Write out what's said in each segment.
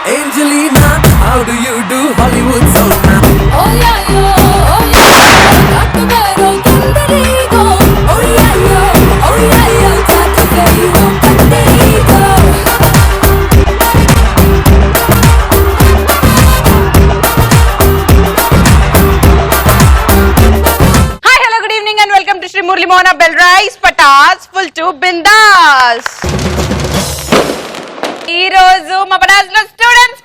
Angelina, how do you do Hollywood so now? Oh yeah, yo, oh yeah, got to better Canderigo. Oh yeah, yo, got to better Canderigo. Hi, hello, good evening and welcome to Shri Murli Mohana Bell Rice Patas Full to Bindas. ఈ రోజు మా పటాస్ లో students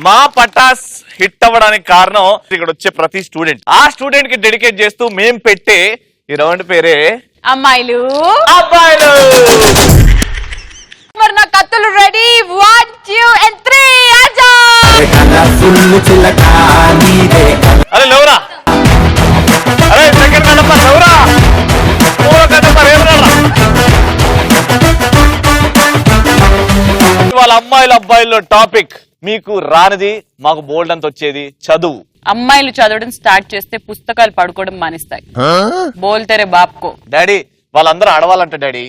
మా Pataas hit అవ్వడానికి కారణం ఇక్కడ వచ్చే ప్రతి స్టూడెంట్ ఆ స్టూడెంట్ కి డెడికేట్ చేస్తూ మేం పెట్టే ఈ రౌండ్ పేరే అమ్మాయిలు అబ్బాయిలు. మరి నా కత్తులు రెడీ 1 2 and 3 ఆజా. అరే లౌరా, అరే సెకండ్ కడప లౌరా, మూడో కడప రేవరా. వాళ్ళ అమ్మాయిలు అబ్బాయిల్లో టాపిక్ మీకు రానిది మాకు బోల్డ్ అంత వచ్చేది చదువు. అమ్మాయిలు చదవడం స్టార్ట్ చేస్తే పుస్తకాలు పడుకోవడం మానేస్తాయి. బోల్తేరే బాప్కో. డాడీ వాళ్ళందరూ ఆడవాలంట డాడీ.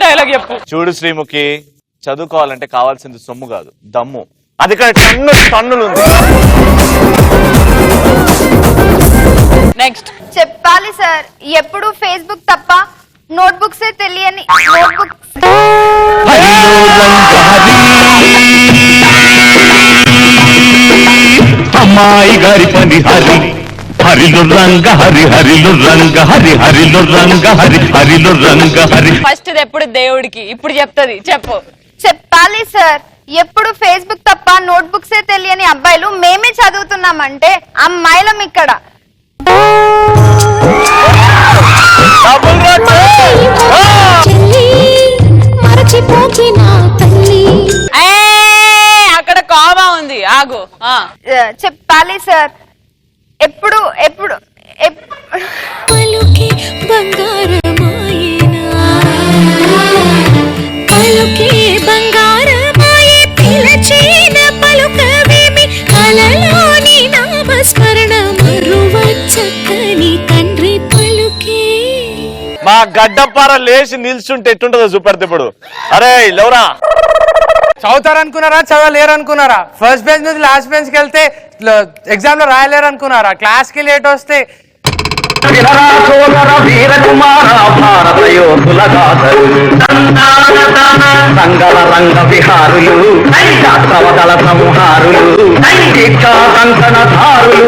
డైలాగ్ చెప్పు. చూడు శ్రీముఖి, చదువుకోవాలంటే కావాల్సింది సొమ్ము కాదు, దమ్ము. అది ఇక్కడ టన్నులు ఉంది. నెక్స్ట్ చెప్పాలి సార్, ఎప్పుడు ఫేస్బుక్ తప్ప నోట్బుక్స్ తెలియని నోట్బుక్స్. అమ్మాయి గారి పని హరి హరిలు రంగ హరి హరిలు రంగ హరి హరిలు రంగ హరి హరిలు రంగ హరి. ఫస్ట్ ఎప్పుడు దేవుడికి, ఇప్పుడు చెప్తుంది చెప్పు. చెప్పాలి సార్, ఎప్పుడు ఫేస్బుక్ తప్ప నోట్బుక్స్ తెలియని అబ్బాయిలు మేమే చదువుతున్నామంటే అమ్మాయిలం ఇక్కడ. అక్కడ కామా ఉంది, ఆగు. చెప్పాలి సార్, ఎప్పుడు ఎప్పుడు మా గడ్డపార లేచి నిల్చుంటే ఎట్టుంటదో చూపెడతా ఇప్పుడు. అరే లౌరా, చదువుతారనుకున్నారా చదవలేరు అనుకున్నారా? ఫస్ట్ బెంచ్ నుంచి లాస్ట్ బెంచ్ కి వెళ్తే ఎగ్జామ్ లో రాయలేరు అనుకున్నారా? క్లాస్ కి లేట్ వస్తే భారత యోధుల గాథలు రంగల రంగ విహారులు శాస్త్రవదల సంహారులు దీక్షాకంకణధారులు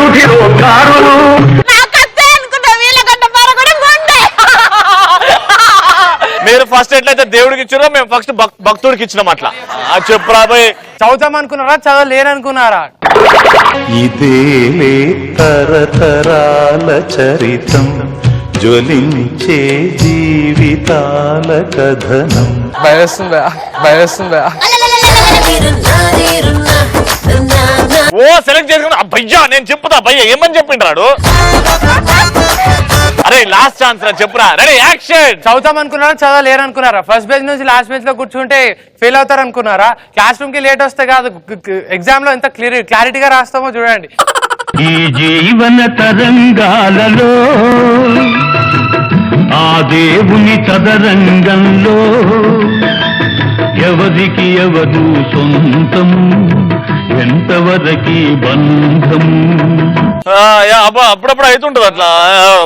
రుధిరోద్గారులు. మీరు ఫస్ట్ ఎట్లయితే దేవుడికి ఇచ్చారో మేము ఫస్ట్ భక్తుడికి ఇచ్చినాం. అట్లా చెప్పురా పోయి. చదువుతాం అనుకున్నారా చదవలేరు అనుకున్నారా? ఇదేలే తరతరాల చరితం జ్వలించే జీవితాల కథనం. భయస్తుందా ఓ సెలెక్ట్ చేసుకున్నా భయ్యా, నేను చెప్పుతా భయ్యా ఏమని చెప్పిండ్రాడు. అరే లాస్ట్ ఛాన్స్ రా, చెప్పురా. Ready action. చదువుతాం అనుకున్నారా చదవలేరు అనుకున్నారా? ఫస్ట్ బెంచ్ నుంచి లాస్ట్ బెంచ్ లో కూర్చుంటే ఫెయిల్ అవుతారు అనుకున్నారా? క్లాస్ రూమ్ కి లేట్ వస్తే కాదు, ఎగ్జామ్ లో ఎంత క్లారిటీగా రాస్తామో చూడండి. ఈ జీవన తరంగాలలో ఆ దేవుని చదరంగంలో ఎవరికి ఎవరు సొంతం, ఎంతవరకి బంధం. అప్పుడప్పుడు అవుతుంటది అట్లా.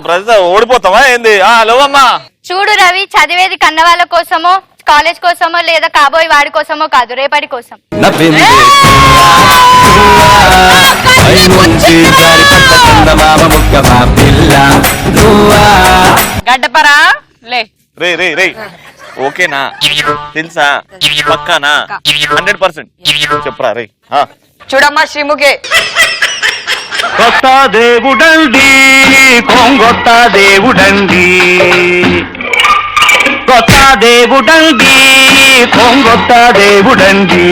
ప్రతి ఓడిపోతావా ఏంది? లోవమ్మా చూడు రవి, చదివేది కన్న వాళ్ళ కోసమో కాలేజ్ కోసమో లేదా కాబోయే వాడి కోసమో కాదు, రేపటి కోసం. గడ్డపరా లే. రే రే రే ఓకేనా? తెలుసా? పక్కానా? 100% చెప్పురా రే. చూడమ్మా శ్రీముఖి, కొత్త దేవుడండి కొంగొత్త దేవుడండి, కొత్త దేవుడండి కొంగొత్త దేవుడండి,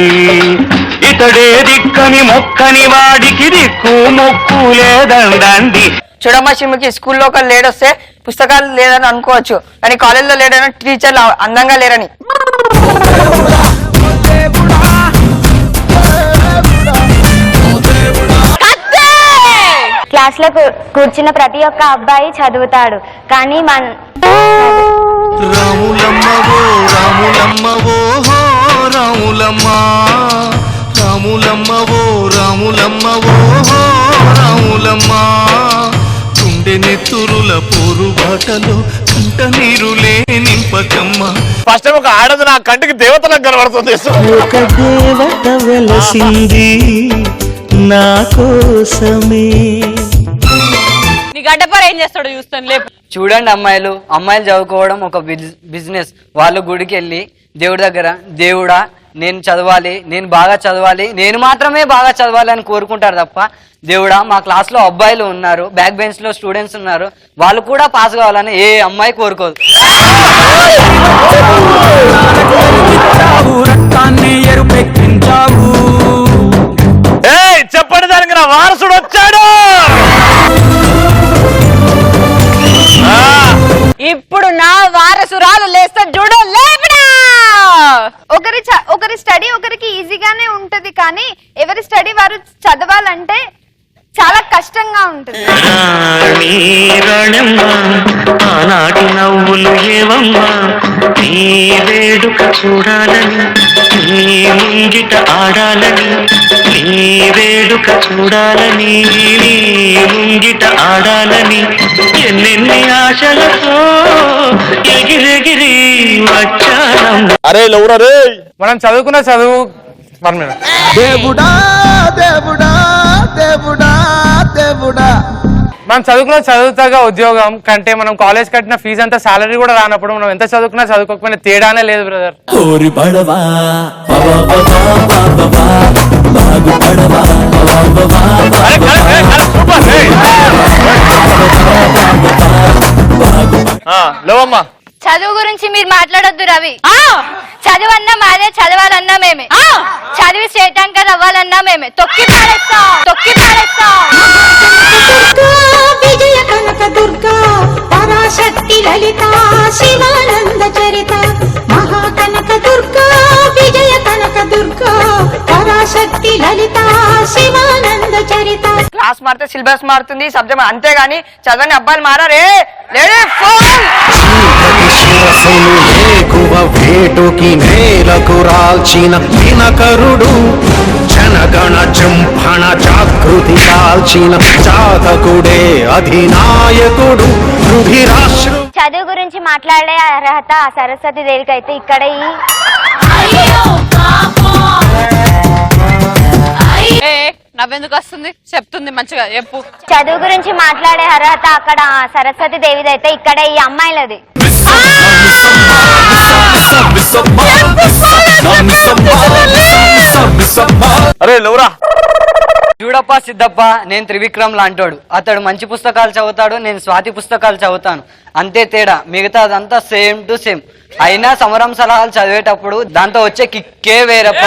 ఇతడే దిక్కని మొక్కని వాడికి దిక్కు మొక్కు లేదండి. చూడమ్మా సిమ్కి స్కూల్లో ఒక లేడొస్తే పుస్తకాలు లేదని అనుకోవచ్చు, కానీ కాలేజ్లో లేడని టీచర్లు అందంగా లేరని. క్లాస్ లో కూర్చున్న ప్రతి ఒక్క అబ్బాయి చదువుతాడు, కానీ రాములమ్మవో రాములమ్మవో హో రాములమ్మ, రాములమ్మవో రాములమ్మవో హో రాములమ్మ, గుండె నెత్తురుల పోరు బాటలో కంట నీరులే నింపకమ్మ. ఫస్ట్ టైం ఒక ఆడది నా కంటికి దేవతలకు కనబడుతుంది. ఒక దేవత వెలసింది నా కోసమే. నీ గడ్డపార ఏం చేస్తాడు చూస్తాను లేపు. చూడండి అమ్మాయిలు చదువుకోవడం ఒక బిజినెస్. వాళ్ళు గుడికి వెళ్ళి దేవుడి దగ్గర దేవుడా నేను చదవాలి, నేను బాగా చదవాలి, నేను మాత్రమే బాగా చదవాలి అని కోరుకుంటారు తప్ప దేవుడా మా క్లాస్ లో అబ్బాయిలు ఉన్నారు, బ్యాక్ బెంచ్ లో స్టూడెంట్స్ ఉన్నారు, వాళ్ళు కూడా పాస్ కావాలని ఏ అమ్మాయి కోరుకోదు. చెప్పండి దానికి నా వారసుడు వచ్చాడు. ఇప్పుడు నా వారసురాలు లేస్తే చూడు లేపడా. ఒకరి స్టడీ ఒకరికి ఈజీగానే ఉంటది, కానీ ఎవరి స్టడీ వారు చదవాలంటే చాలా కష్టంగా ఉంటుంది. ఆనాటి నవ్వులు ఏవమ్మా, నీ వేడుక చూడాలని, నీ ముంగిట ఆడాలని, నీ వేడుక చూడాలని, నీ ముంగిట ఆడాలని, ఎన్నెన్ని ఆశలతో ఎగిరెగిరి వచ్చానమ్మ. అరే లౌరా రే, మనం చదువుకున్న చదువు దేవుడా దేవుడా దేవుడా దేవుడా. మనం చదువుకున్న చదువుతాగా ఉద్యోగం కంటే మనం కాలేజ్ కట్టిన ఫీజు అంతా సాలరీ కూడా రానప్పుడు మనం ఎంత చదువుకున్నా చదువుకోకపోయినా తేడానే లేదు బ్రదర్. లేవమ్మా. చదువు గురించి మీరు మాట్లాడొద్దు రవి. చదువన్నా మాదే, చదవాలన్నా మేమే, చదివి స్టేట్ యాంకర్ అవ్వాలన్నా మేమే. తొక్కి పారేస్తాం. విజయ కనక దుర్గా పరాశక్తి లలిత శివానంద చరిత మహాకనక దుర్గా విజయ కనక దుర్గా పరాశక్తి లలిత శివానంద చరిత. క్లాస్ మారితే సిలబస్ మారుతుంది, సబ్జెక్ట్ అంతేగాని చదవని అబ్బాయిలు మారే. వేటుకి నేలకు రాల్చిన దినకరుడు, జనగణ జంభణ జాగృతి కాల్చిన జాతకుడే అధినాయకుడు. చదువు గురించి మాట్లాడే అర్హత సరస్వతి దేవికి అయితే ఇక్కడ నవ్వెందుకు వస్తుంది చెప్తుంది మంచిగా చెప్పు. చదువు గురించి మాట్లాడే అర్హత అక్కడ సరస్వతి దేవిది అయితే ఇక్కడ ఈ అమ్మాయిలది. అరే లౌరా, చూడప్ప సిద్ధప్ప, నేను త్రివిక్రమ్ లాంటోడు. అతడు మంచి పుస్తకాలు చదువుతాడు, నేను స్వాతి పుస్తకాలు చదువుతాను, అంతే తేడా. మిగతా అదంతా సేమ్ టు సేమ్. అయినా సమరం సలహాలు చదివేటప్పుడు దాంతో వచ్చే కిక్కే వేరప్ప.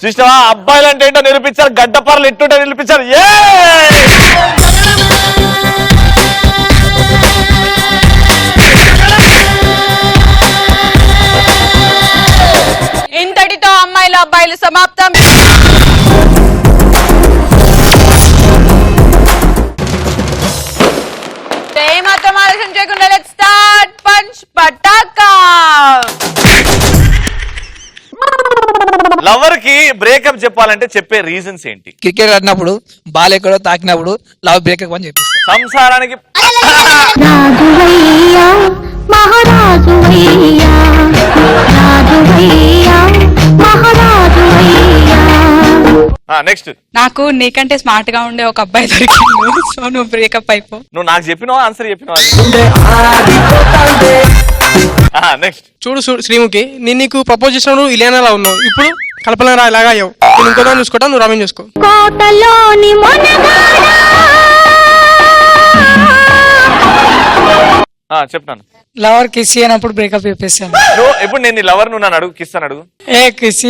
చూసినావా అబ్బాయిలు అంటే ఏంటో నిరూపించారు, గడ్డపారలు ఎట్టుంటే నిరూపించారు. ఇంతటితో అమ్మాయిలు అబ్బాయిలు సమాప్తం. ఏమాత్రం ఆలోచన చేయకుండా let's start punch Pataka. Lover కి బ్రేకప్ చెప్పాలంటే చెప్పే రీజన్స్ ఏంటి? క్రికెట్ ఆడినప్పుడు బాల్ ఎక్కడో తాకినప్పుడు లవ్ బ్రేకప్ అని చెప్పిస్తాను. సంసారానికి నెక్స్ట్, నాకు నీకంటే స్మార్ట్ గా ఉండే ఒక అబ్బాయి దొరికిండు, సో నువ్వు బ్రేకప్ అయిపో. నువ్వు నాకు చెప్పినావా ఆన్సర్ చెప్పినావా? నెక్స్ట్, చూడు శ్రీముఖి, నేను నీకు ప్రపోజ్ చేసినావు, నువ్వు ఇలియానాలా ఉన్నావు. ఇప్పుడు కల్పన ఇలాగా అయ్యావు. నేను ఇంకో దాన్ని చూసుకుంటా, నువ్వు రమేష్ చూసుకో. కోటలోని చెప్తాను. లవర్ కిస్ అయినప్పుడు బ్రేకప్ చెప్పేసాను. నువ్వు ఎప్పుడు నేను లవర్ నువ్వు నన్ను అడుగు, కిస్ అని అడుగు. ఏ కిస్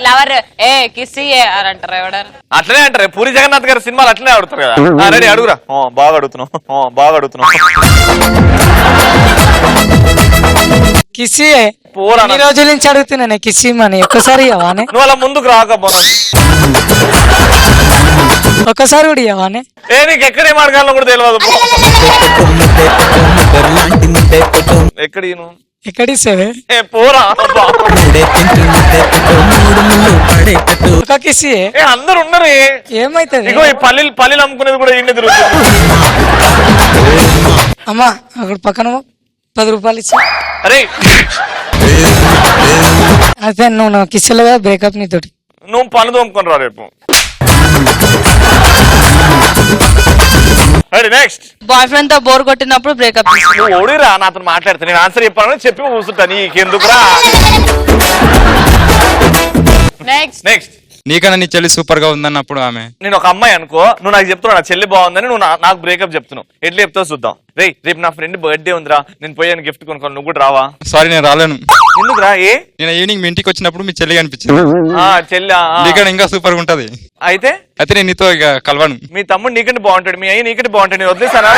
లవర్ ఏ కిస్ అని అంటారు ఎవడారు? అట్లనే అంటారు. పూరి జగన్నాథ్ గారి సినిమాలు అట్లనే అడుగుతారు కదా. రెడీ అడుగురా. బాగా అడుగుతున్నావు. కిస్ పోరా ఈ రోజుల నుంచి అడుగుతున్నాను కిస్ అని. ఒక్కసారి ఇవ్వనే, నువ్వు అలా ముందుకు రాకపోనా? ఒక్కసారి కూడా ఇవ్వనే. నీకు ఎక్కడేం అడగాలో కూడా తెలియదు. ఎక్కడ ఎక్కడి పోరా. ఒక కిస్ అందరు ఉన్నారు. ఏమైతుంది? ఇగో ఈ పల్లీలు అమ్ముకునేది కూడా ఇంటి తిరుగుతుంది. అమ్మా అక్కడ పక్కన 10 రూపాయలు ఇచ్చా. అరే అదే నువ్వు కిస్సులుగా బ్రేకప్ నీతోటి. నువ్వు పనులు తోముకొని రా రేపు. నెక్స్ట్ బాయ్ ఫ్రెండ్ తో బోర్ కొట్టినప్పుడు బ్రేకప్. నువ్వు ఓడిరా నాతో మాట్లాడితే నేను ఆన్సర్ చెప్పాలని చెప్పి కూర్చుంటా. నీకెందుకురా? నెక్స్ట్ నీకన్నా నీ చెల్లి సూపర్ గా ఉందన్నప్పుడు ఆమె. నేను ఒక అమ్మాయి అనుకో, నువ్వు నాకు చెప్తున్నావు నా చెల్లి బాగుందని, నువ్వు నాకు బ్రేకప్ చెప్తున్నావు. ఎట్లా చెప్తావు చూద్దాం. రేపు నా ఫ్రెండ్ బర్త్డే ఉందిరా, నేను పోయాను గిఫ్ట్ కొనుక్కోను, నువ్వు కూడా రావా? సారీ నేను రాలేను. ఎందుకురా? నేను ఈవినింగ్ మీ ఇంటికి వచ్చినప్పుడు మీ చెల్లి కనిపించింది. చెల్లి నీకన్నా ఇంకా సూపర్ గా ఉంటది. అయితే నేను నీతో ఇక కలవను. మీ తమ్ముడు నీకంటే బాగుంటాడు, మీ అయ్యి నీకంటే బాగుంటాడు, నేను వదిలేసానా?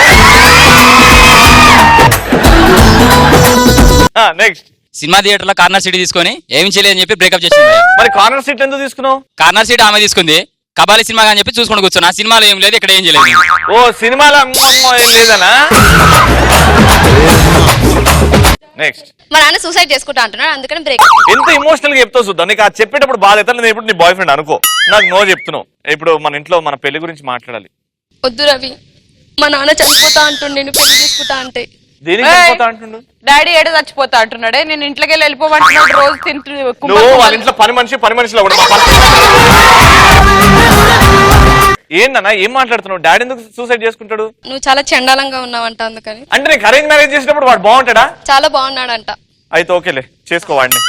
నెక్స్ట్ సినిమా థియేటర్ లో కార్నర్ సీట్ తీసుకొని ఏమి చేయలేదని చెప్పి బ్రేకప్ చేసింది. మరి కార్నర్ సీట్ ఎందుకు తీసుకున్నావు? కార్నర్ సీట్ ఆమె తీసుకుంది. కబాలి సినిమా అని చెప్పి చూసుకొని కూర్చున్నా. సినిమాలో ఏం లేదు, ఇక్కడ ఏం చేయలేదు. సినిమాలో ఏం లేదనా? నెక్స్ట్ మా నాన్న సూసైడ్ చేసుకుంటా అంటున్నాడు, అందుకని బ్రేక్. ఎంత ఇమోషనల్ గా చెప్తావు చూద్దాం. నీకు అది చెప్పేటప్పుడు బాధ అవుతా, నేను ఇప్పుడు నీ బాయ్ ఫ్రెండ్ అనుకో, నాకు నో చెప్తున్నావు. ఇప్పుడు మన ఇంట్లో మన పెళ్లి గురించి మాట్లాడాలి. వద్దు రవి, మా నాన్న చనిపోతా అంటుండే, నేను పెళ్లి చేసుకుంటా అంటే. దేనికి చనిపోతా అంటుండు? డాడీ ఏడు చచ్చిపోతా అంటున్నాడే, నేను ఇంట్లోకి వెళ్ళిపోమంటున్నాడు. రోజు నువ్వు వాళ్ళ ఇంట్లో పని మనిషిలో కూడా ఏందన్నా ఏం మాట్లాడుతున్నావు? డాడీ ఎందుకు సూసైడ్ చేసుకుంటాడు? నువ్వు చాలా చండాలంగా ఉన్నావంట, అందుకని. అంటే నీకు అరేంజ్ మ్యారేజ్ చేసినప్పుడు వాడు బాగుంటాడా? చాలా బాగున్నాడంట. అయితే ఓకేలే, చేసుకోవాడిని.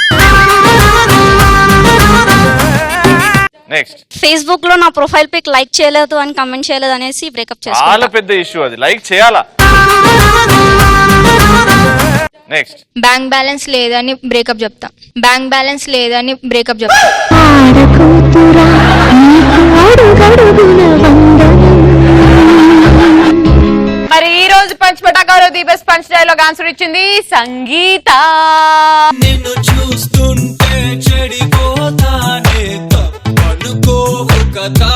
నెక్స్ట్ ఫేస్బుక్ లో నా ప్రొఫైల్ పిక్ లైక్ చేయలేదు అని కమెంట్ చేయలేదు అనేసి బ్రేకప్ చేస్తా. చాలా పెద్ద ఇష్యూ అది, లైక్ చేయాలా? నెక్స్ట్ బ్యాంక్ బ్యాలెన్స్ లేదని బ్రేకప్ చెప్తా. మరి ఈ రోజు పంచపటాకాలో the best punch dialogue answer ఇచ్చింది సంగీత. నిన్ను చూస్తుంటే చెడిపోతానే తప్పనుకోకదా.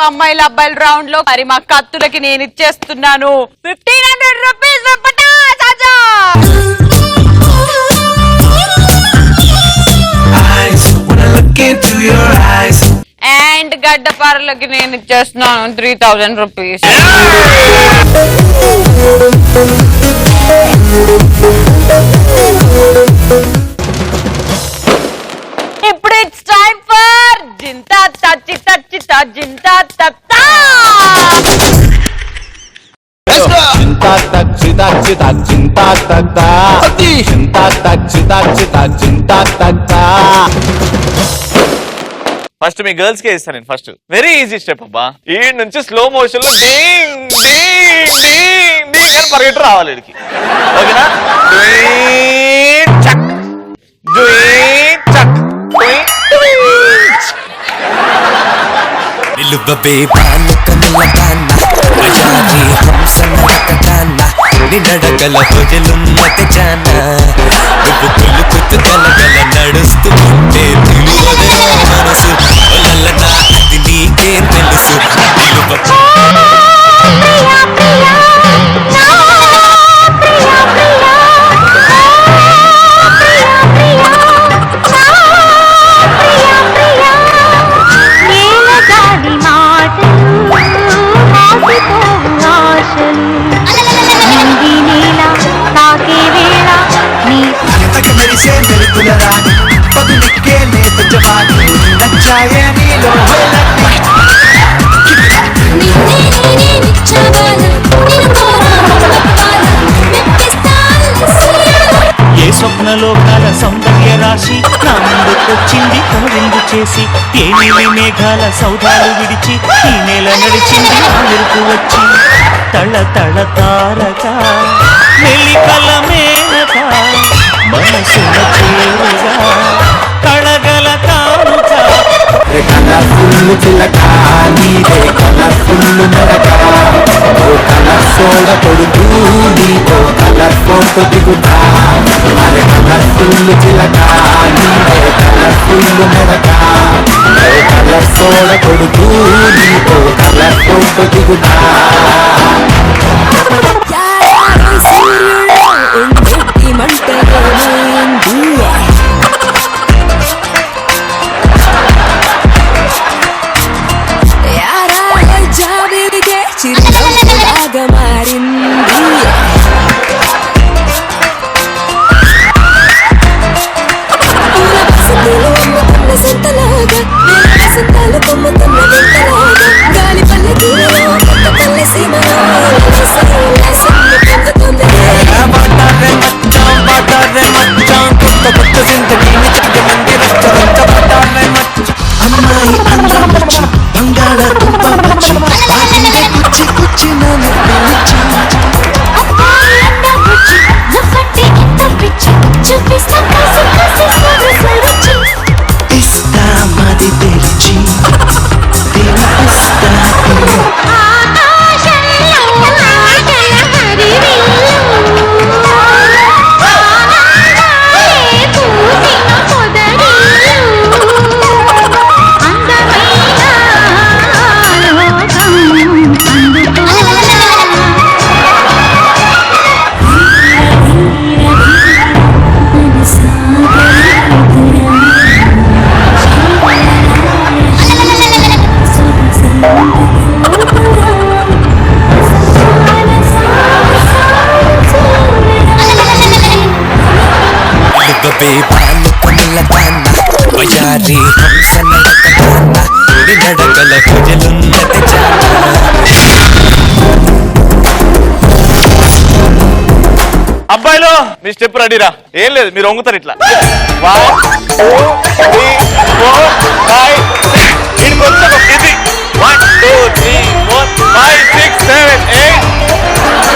అమ్మాయిల అబ్బాయిల రౌండ్ లో మరి మా కత్తులకి నేను ఇచ్చేస్తున్నాను 1500 రూపీస్. అండ్ గడ్డపారలకి నేను ఇచ్చేస్తున్నాను 3000 రూపీస్. ఇప్పుడు ఇట్స్ టైం ఫర్ జింతా తచ్చి తచ్చి జింతా తత్తా. ఫస్ట్ మీ గర్ల్స్ కే ఇస్తాను నేను. ఫస్ట్ వెరీ ఈజీ స్టెప్ అబ్బా. ఈ నుంచి స్లో మోషన్ లో డింగ్ డింగ్ డింగ్ డింగ్ అని పరిగెట్టు రావాలి వీడికి. ఓకేనా? చక్ చక్ నిలువవే బాను కనుల బాన్న వయారి హంసన కటాన నినడగల హొజలున్నది జాన నువ్వు కులుకుతు గలగల నడుస్తూ ఉంటే నిలువదే మనసు ఒలలనా అది నీకే తెలుసు. వచ్చింది కనువిందు చేసి ఏ నీలి మేఘాల సౌధాలు విడిచి ఈ నేల నడిచింది ఆ మెరుపు వచ్చి తళ తళ తారక మెలికల మేనక మనసున చేరగా కళగల కానుక కలర్ఫుల్ చిలక నీదే కలర్ఫుల్ నడక ఓ కలర్ సోడ కొడుకు నీతో కలర్ ఫోటో దిగుతా అరే కలర్ఫుల్ చిలక నీదే కలర్ఫుల్ నడక ఓ కలర్ సోడ కొడుకు నీతో కలర్ ఫోటో దిగుతా చిరునవ్వులాగా మారింది పూల వసంతాలు అమ్ముతున్న సంతలాగా వసంతాలు కొమ్ముతున్న వింతలాగా గాలి పల్లెటూరులో కొత్త పల్లె సీమలో ఉల్లాసాన్ని పొందుతుంది అమ్మాయి అందం వచ్చి బంగాళ దుంప వచ్చి కుచ్చి కుచ్చి నన్ను పిలిచి ఇస్తా మది తెరిచి తినిపిస్తా వయారి హంస నడకల ప్రజలున్నది అబ్బాయిలు మీ స్టెప్ రెడీరా ఏం లేదు మీరు వంగుతారు ఇట్లా 1 2 3 4 5 ఇది 1 2 3 4 5 6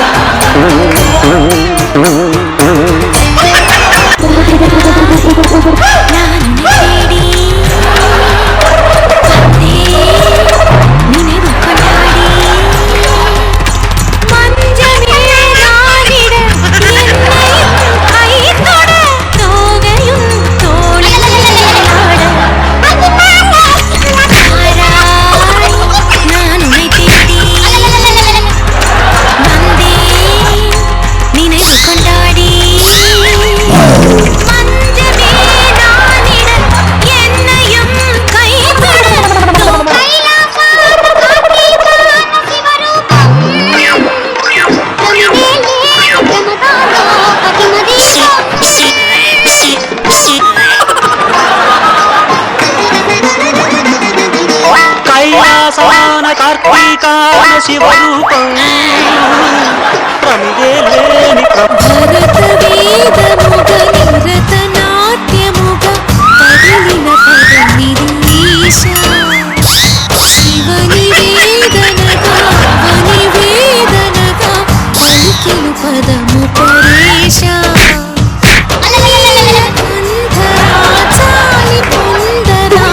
కైలాసమాన కార్తీకాన శివరూపం ప్రమిదే లేని భరత వేదముగ నిరత నాట్యముగ కదిలిన పదమిరీశ శివని వేదనగా వని వేదనగా పలికిలు పదము పరేశ చాలి పొందరా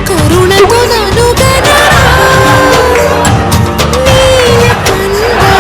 కరుణకు ననుగనరా నీల కందరా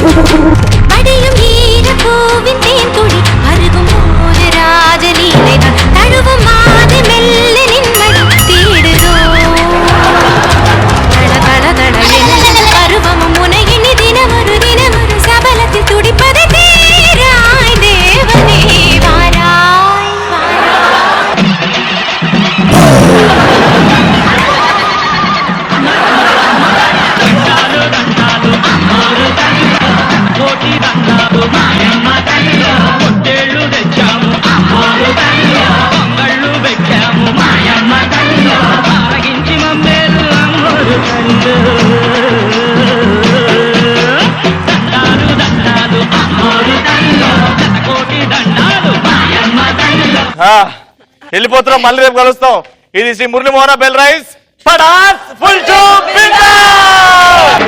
மடியும் ஈரப்பூவின் தேன்துளி அருகும் போது ராஜலீலைகள் தழுவும் மாது மெல்ல நின்மடி தேடுதோ தட தட தட என பருவமும் முனையினி தினமொரு சபலத்தில் துடிப்பது தீராய் தேவனே வாராய் వెళ్ళిపోతున్నాం, మళ్ళీ రేపు కలుస్తాం. ఇది శ్రీ మురళీ మోహన బెల్ రైస్ పడాస్ ఫుల్ టు బిందాస్.